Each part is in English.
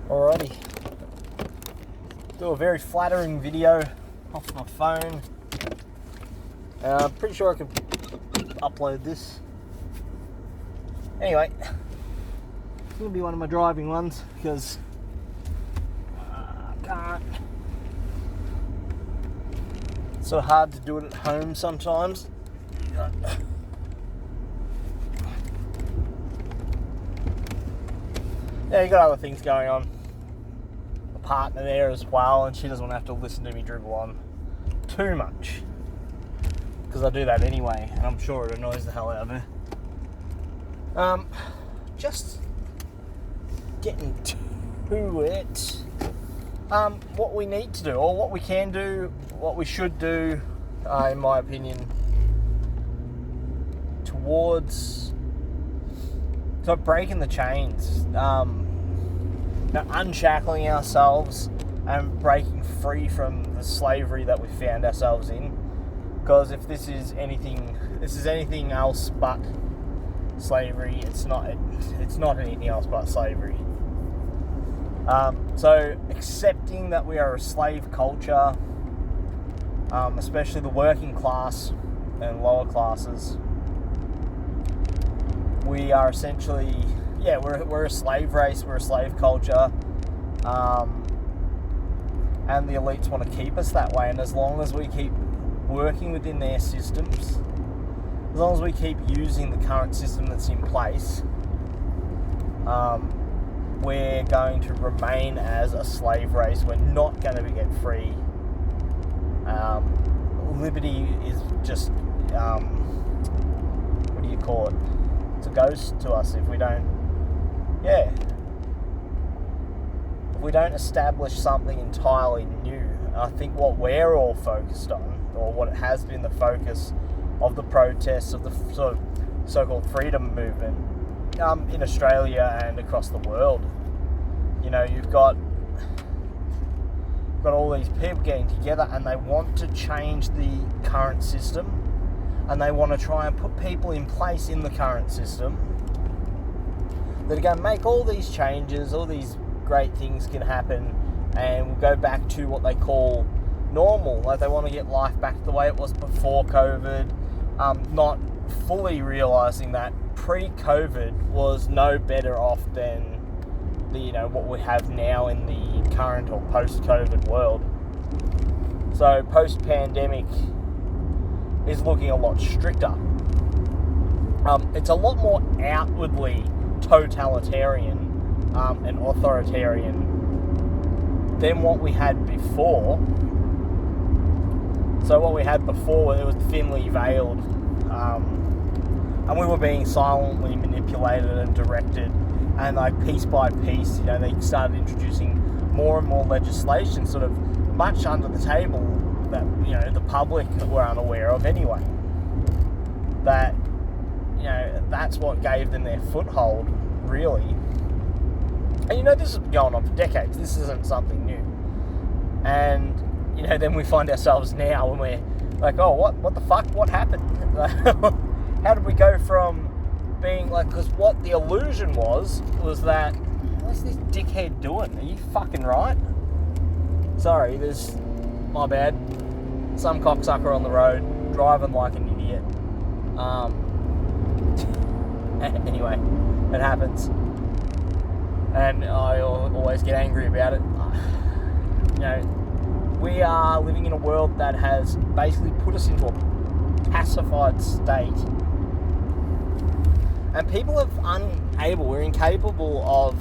Alrighty. Do a very flattering video off my phone. I'm pretty sure I can upload this. Anyway, it's going to be one of my driving ones because I can't. It's so hard to do it at home sometimes. Yeah, you got other things going on. A partner there as well, and she doesn't want to have to listen to me dribble on too much. Because I do that anyway, and I'm sure it annoys the hell out of her. Just getting to it. What we need to do, or what we can do, what we should do, in my opinion, towards breaking the chains, unshackling ourselves and breaking free from the slavery that we found ourselves in. Because if this is anything else but slavery, it's not anything else but slavery. So accepting that we are a slave culture, especially the working class and lower classes, we are essentially, we're a slave race, we're a slave culture, and the elites want to keep us that way. And as long as we keep working within their systems, as long as we keep using the current system that's in place, we're going to remain as a slave race. We're not going to get free. Liberty is just, what do you call it? It's a ghost to us if we don't establish something entirely new. And I think what we're all focused on, or what has been the focus of the protests of the so-called freedom movement in Australia and across the world. You know, you've got all these people getting together, and they want to change the current system, and they want to try and put people in place in the current system that are going to make all these changes, all these great things can happen, and we'll go back to what they call normal. Like, they want to get life back to the way it was before COVID, not fully realising that pre-COVID was no better off than what we have now in the current or post-COVID world. So post-pandemic is looking a lot stricter. It's a lot more outwardly totalitarian and authoritarian than what we had before. So what we had before, it was thinly veiled, and we were being silently manipulated and directed, and like piece by piece, they started introducing more and more legislation, sort of much under the table, that the public were unaware of anyway. That that's what gave them their foothold, really. And this has been going on for decades. This isn't something new. And then we find ourselves now when we're like, oh, what the fuck? What happened? How did we go from being like? Because what the illusion was that, what's this dickhead doing? Are you fucking right? Sorry, my bad. Some cocksucker on the road, driving like an idiot. Anyway, it happens. And I always get angry about it. We are living in a world that has basically put us into a pacified state. And people we're incapable of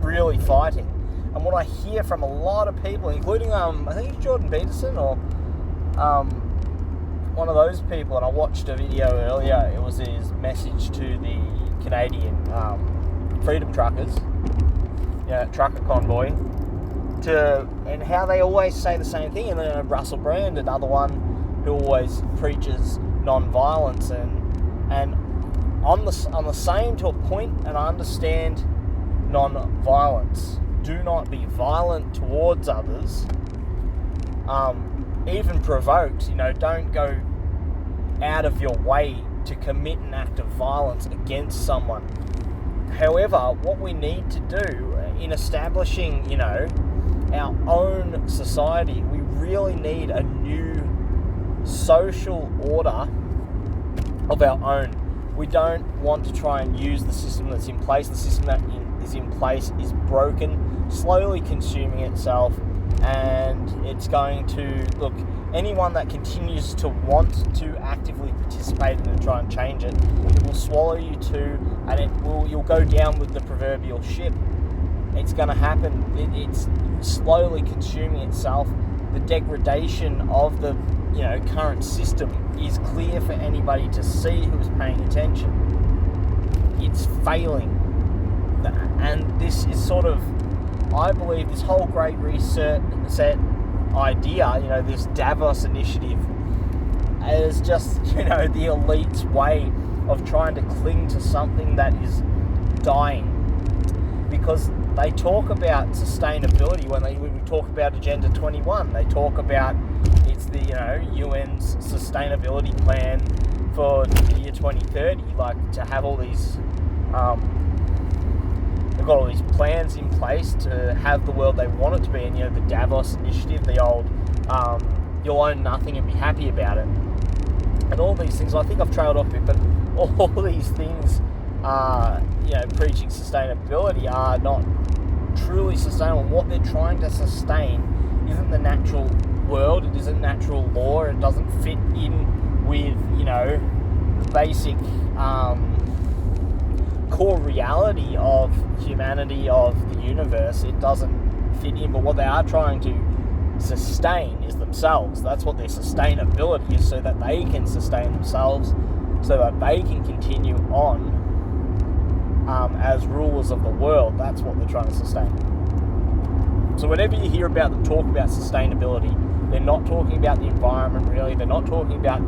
really fighting. And what I hear from a lot of people, including, I think it's Jordan Peterson or one of those people, and I watched a video earlier, it was his message to the Canadian freedom truckers, trucker convoy, and how they always say the same thing. And then Russell Brand, another one who always preaches non-violence, and on the same to a point, and I understand non-violence. Do not be violent towards others, even provoked. Don't go out of your way to commit an act of violence against someone. However, what we need to do in establishing, our own society, we really need a new social order of our own. We don't want to try and use the system that's in place. The system that is in place is broken, slowly consuming itself, and it's going to, look, anyone that continues to want to actively participate in and try and change it, it will swallow you too, and you'll go down with the proverbial ship. It's going to happen. It's slowly consuming itself. The degradation of the current system is clear for anybody to see who is paying attention. It's failing. And this is sort of, I believe, this whole Great Reset idea, this Davos initiative, is just, the elite's way of trying to cling to something that is dying. Because they talk about sustainability when we talk about Agenda 21. They talk about it's the UN's sustainability plan for the year 2030. Like, to have all these, they've got all these plans in place to have the world they want it to be. And the Davos initiative, the old you'll own nothing and be happy about it, and all these things. I think I've trailed off a bit, but all these things preaching sustainability are not truly sustainable. What they're trying to sustain isn't the natural world, it isn't natural law, it doesn't fit in with, the basic core reality of humanity, of the universe. It doesn't fit in, but what they are trying to sustain is themselves. That's what their sustainability is, so that they can sustain themselves, so that they can continue on as rulers of the world. That's what they're trying to sustain. So whenever you hear about them talk about sustainability, they're not talking about the environment really, they're not talking about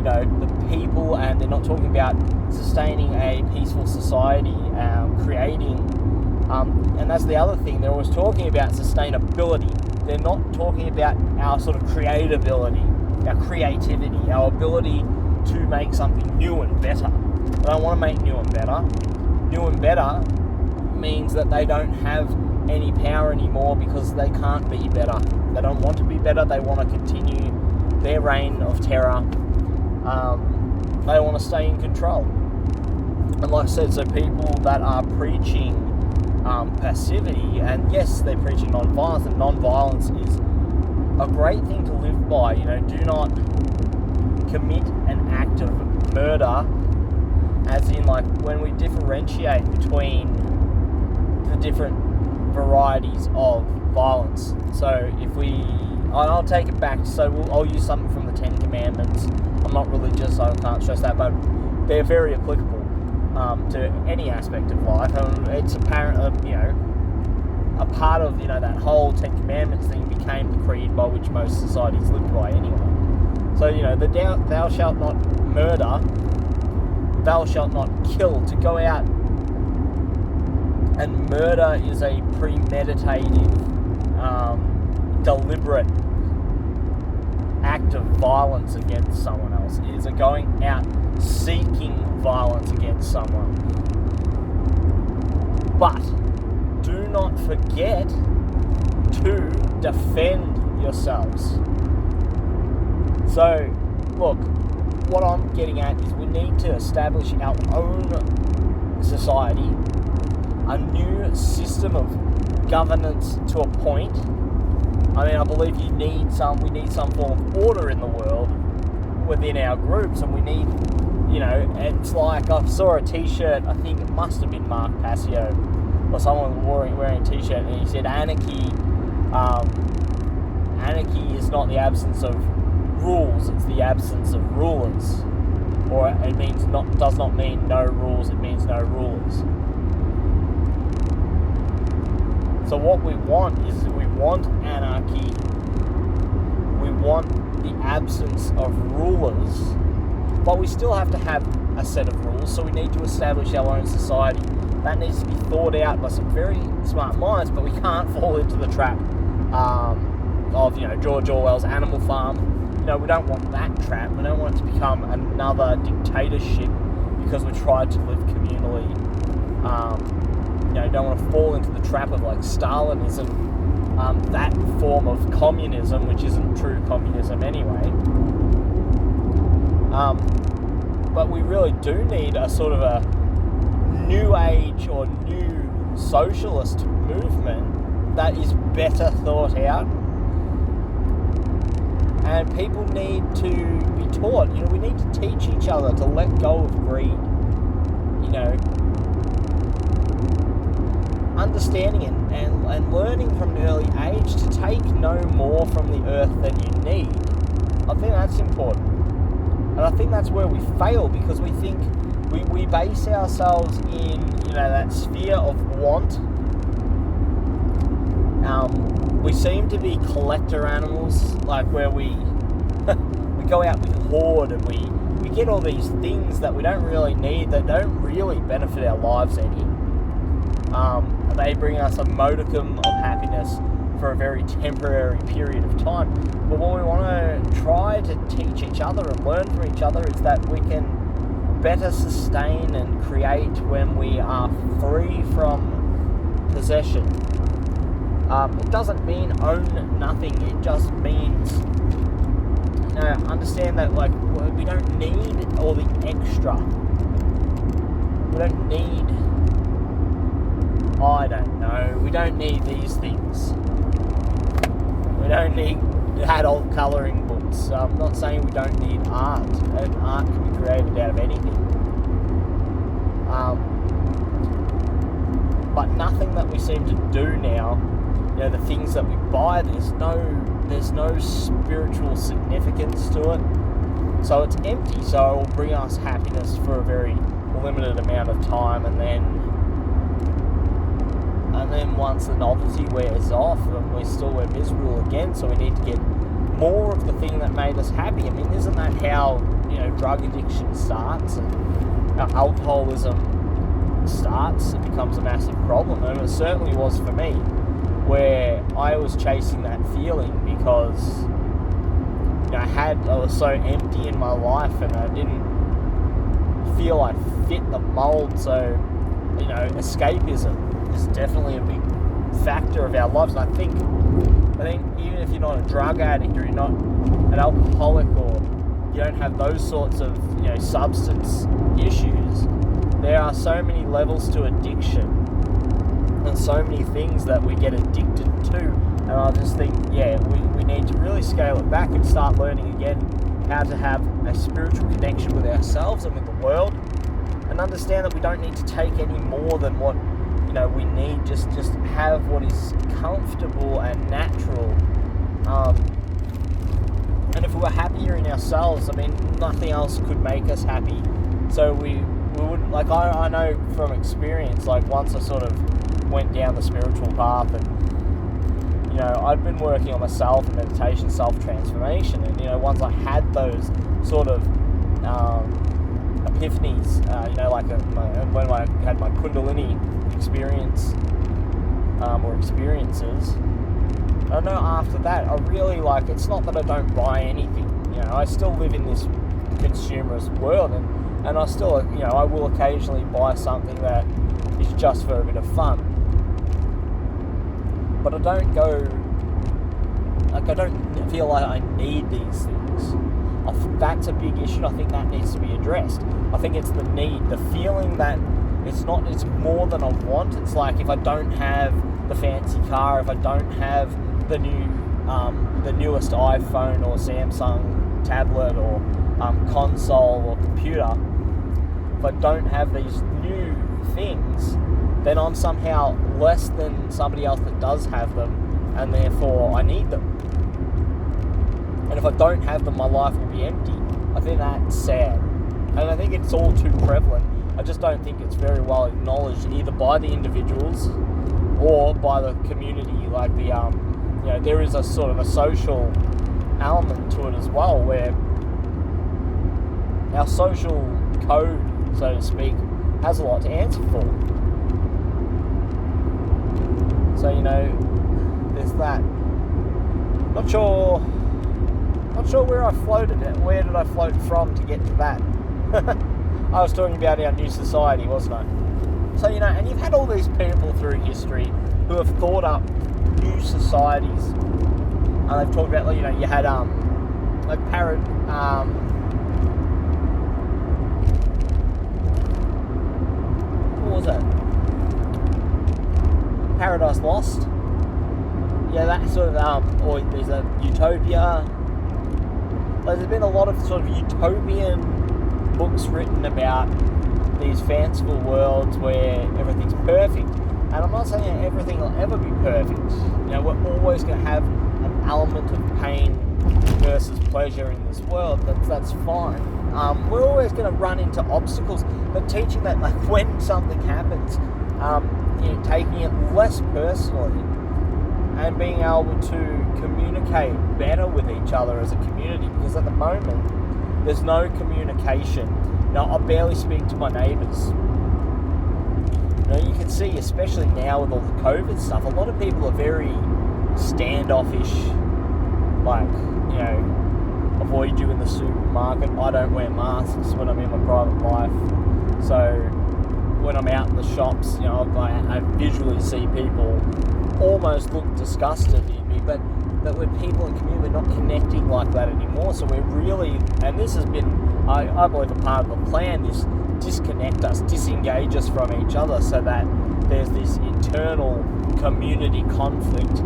the people, and they're not talking about sustaining a peaceful society, creating, and that's the other thing, they're always talking about sustainability. They're not talking about our sort of creatability, our creativity, our ability to make something new and better. They don't want to make new and better. New and better means that they don't have any power anymore because they can't be better. They don't want to be better. They want to continue their reign of terror. They want to stay in control. And like I said, so people that are preaching passivity, and yes, they're preaching non-violence, and non-violence is a great thing to live by. Do not commit an act of murder, as in, like, when we differentiate between the different varieties of violence. So I'll take it back, so I'll use something from the Ten Commandments. I'm not religious, so I can't stress that, but they're very applicable to any aspect of life. It's apparent, a part of, that whole Ten Commandments thing became the creed by which most societies lived by anyway. So, the thou shalt not murder, thou shalt not kill. To go out and murder is a premeditated, deliberate act of violence against someone else. It is a going out seeking violence against someone. But do not forget to defend yourselves. So, look, what I'm getting at is we need to establish our own society, a new system of governance to a point. I believe we need some form of order in the world within our groups, and we need, it's like, I saw a t-shirt, I think it must have been Mark Passio, or someone wearing a t-shirt, and he said anarchy is not the absence of rules, it's the absence of rulers. Or it does not mean no rules, it means no rulers. So what we want is, we want anarchy, we want the absence of rulers, but we still have to have a set of rules, so we need to establish our own society. That needs to be thought out by some very smart minds, but we can't fall into the trap of George Orwell's Animal Farm. We don't want that trap. We don't want it to become another dictatorship because we tried to live communally. Don't want to fall into the trap of like Stalinism, that form of communism, which isn't true communism anyway. But we really do need a sort of a new age or new socialist movement that is better thought out. And people need to be taught, we need to teach each other to let go of greed, understanding it and learning from an early age to take no more from the earth than you need. I think that's important. And I think that's where we fail, because we think we base ourselves in, that sphere of want. We seem to be collector animals, like where we go out, we hoard, and we get all these things that we don't really need, that don't really benefit our lives any. They bring us a modicum of happiness for a very temporary period of time. But what we want to try to teach each other and learn from each other is that we can better sustain and create when we are free from possession. It doesn't mean own nothing. It just means, understand that we don't need all the extra. We don't need, I don't know, we don't need these things. We don't need adult colouring books. I'm not saying we don't need art, and art can be created out of anything. But nothing that we seem to do now, the things that we buy, there's no spiritual significance to it. So it's empty. So it will bring us happiness for a very limited amount of time, and then once the novelty wears off, we're miserable again. So we need to get more of the thing that made us happy. I mean, isn't that how drug addiction starts and alcoholism starts? It becomes a massive problem, and it certainly was for me, where I was chasing that feeling because I was so empty in my life, and I didn't feel I fit the mold. So escapism is definitely a big factor of our lives. And I think even if you're not a drug addict, or you're not an alcoholic, or you don't have those sorts of substance issues, there are so many levels to addiction and so many things that we get addicted to. And I just think, we need to really scale it back and start learning again how to have a spiritual connection with ourselves and with the world, and understand that we don't need to take any more than what we need. Just have what is comfortable and natural. And if we were happier in ourselves, nothing else could make us happy. So we wouldn't, I know from experience, once I sort of went down the spiritual path, and I'd been working on myself and meditation, self-transformation, and once I had those sort of epiphanies, when I had my Kundalini experience or experiences, I know after that I really it's not that I don't buy anything. I still live in this consumerist world, and I still I will occasionally buy something that is just for a bit of fun, but I don't feel like I need these things. I think that's a big issue. I think that needs to be addressed. I think it's the need, the feeling that it's more than a want. It's like, if I don't have the fancy car, if I don't have the newest iPhone or Samsung tablet or console or computer, if I don't have these new things, then I'm somehow less than somebody else that does have them, and therefore I need them. And if I don't have them, my life will be empty. I think that's sad. And I think it's all too prevalent. I just don't think it's very well acknowledged either by the individuals or by the community. There is a sort of a social element to it as well, where our social code, so to speak, has a lot to answer for. So, there's that. Not sure where I floated at. Where did I float from to get to that? I was talking about our new society, wasn't I? So, and you've had all these people through history who have thought up new societies. And they've talked about, you had, what was that? Paradise Lost. Yeah, that sort of, or there's a Utopia. There's been a lot of sort of utopian books written about these fanciful worlds where everything's perfect. And I'm not saying that everything will ever be perfect. We're always going to have an element of pain versus pleasure in this world. That's fine. We're always going to run into obstacles, but teaching that, like, when something happens, taking it less personally and being able to communicate better with each other as a community, because at the moment there's no communication. I barely speak to my neighbours. You can see, especially now with all the COVID stuff, a lot of people are very standoffish, like, avoid you in the supermarket. I don't wear masks when I'm in my private life, so when I'm out in the shops, I visually see people almost look disgusted at me, but we're people in community, we're not connecting like that anymore. So we're really, and this has been, I believe, a part of the plan, this disconnect us, disengage us from each other, so that there's this internal community conflict.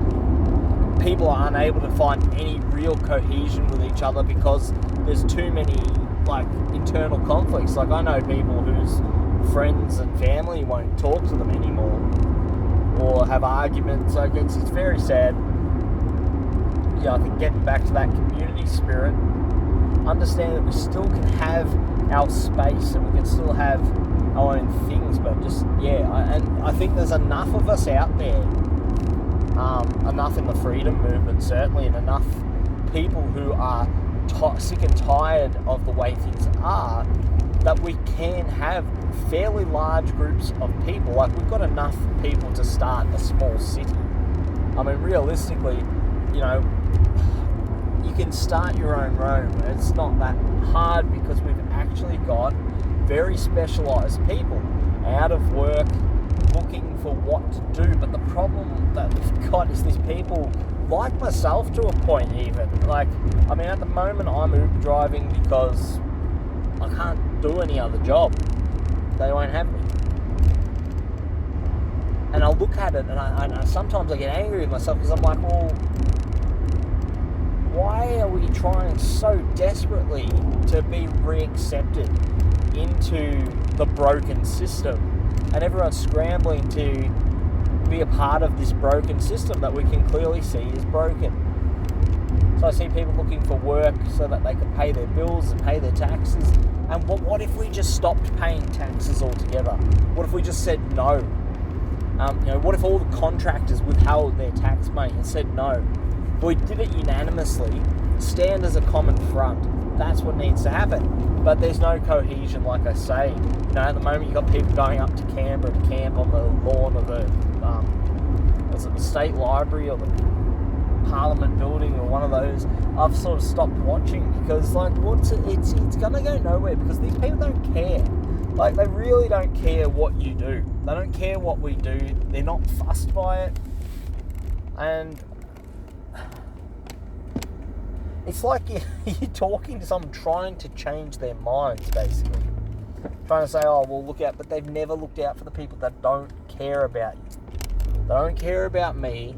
People are unable to find any real cohesion with each other because there's too many, like, internal conflicts. Like, I know people whose friends and family won't talk to them anymore or have arguments. Like, it's very sad. I think getting back to that community spirit, understand that we still can have our space and we can still have our own things, but just, and I think there's enough of us out there, enough in the freedom movement certainly, and enough people who are sick and tired of the way things are, that we can have fairly large groups of people. Like, we've got enough people to start a small city. I mean, realistically, you can start your own Rome. It's not that hard because we've actually got very specialised people out of work looking for what to do. But the problem that we've got is these people, like myself to a point even. Like, I mean, at the moment I'm Uber driving because I can't do any other job. They won't have me. And I'll look at it and I sometimes I get angry with myself because I'm like, well, why are we trying so desperately to be re-accepted into the broken system? And everyone's scrambling to be a part of this broken system that we can clearly see is broken. So I see people looking for work so that they can pay their bills and pay their taxes. And what if we just stopped paying taxes altogether? What if we just said no? What if all the contractors withheld their tax money and said no? We did it unanimously, stand as a common front. That's what needs to happen. But there's no cohesion, like I say. At the moment you've got people going up to Canberra to camp on the lawn of the State Library or the Parliament building or one of those. I've sort of stopped watching because, like, it's going to go nowhere because these people don't care. Like, they really don't care what you do. They don't care what we do. They're not fussed by it. And it's like you're talking to someone trying to change their minds, basically. Trying to say, oh, well, look out. But they've never looked out for the people that don't care about you. They don't care about me.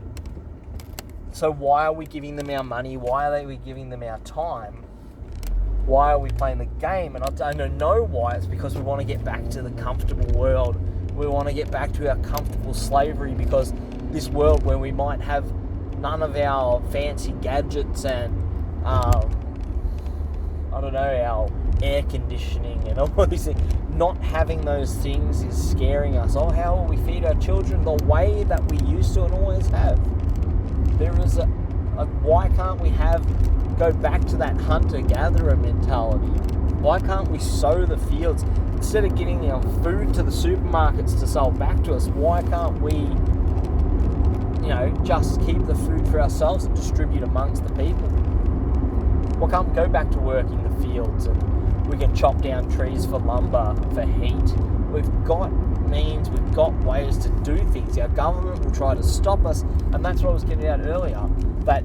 So why are we giving them our money? Why are we giving them our time? Why are we playing the game? And I don't know why. It's because we want to get back to the comfortable world. We want to get back to our comfortable slavery, because this world where we might have none of our fancy gadgets and our air conditioning and all these things, not having those things is scaring us. Oh, how will we feed our children the way that we used to and always have? There is why can't we go back to that hunter-gatherer mentality? Why can't we sow the fields? Instead of getting our food to the supermarkets to sell back to us, why can't we, just keep the food for ourselves and distribute amongst the people? Why can't we go back to working the fields and we can chop down trees for lumber, for heat? We've got means, we've got ways to do things. Our government will try to stop us, and that's what I was getting at earlier, that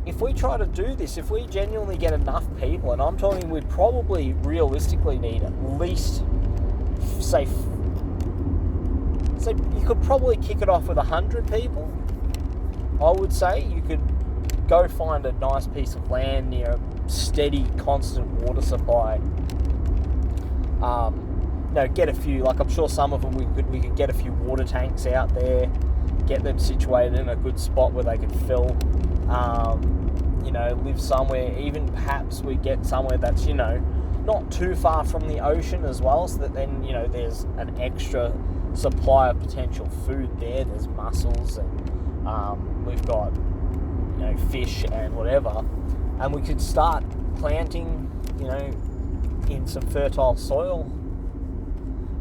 if we try to do this, if we genuinely get enough people, and I'm talking we'd probably realistically need at least, say you could probably kick it off with 100 people. I would say you could go find a nice piece of land near a steady, constant water supply. Get a few, like I'm sure some of them we could get a few water tanks out there, get them situated in a good spot where they could fill. Live somewhere, even perhaps we get somewhere that's, not too far from the ocean as well, so that then, there's an extra supply of potential food there. There's mussels and we've got, fish and whatever. And we could start planting, in some fertile soil.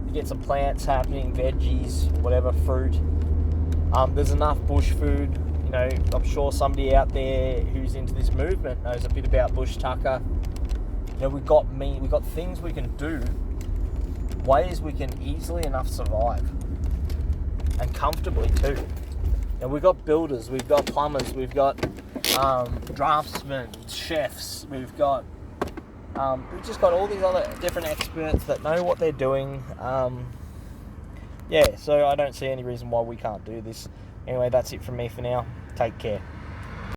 You get some plants happening, veggies, whatever, fruit. There's enough bush food. I'm sure somebody out there who's into this movement knows a bit about bush tucker. We've got things we can do, ways we can easily enough survive, and comfortably too. We've got builders, we've got plumbers, we've got draftsmen, chefs, we've just got all these other different experts that know what they're doing. So I don't see any reason why we can't do this. Anyway, that's it from me for now. Take care.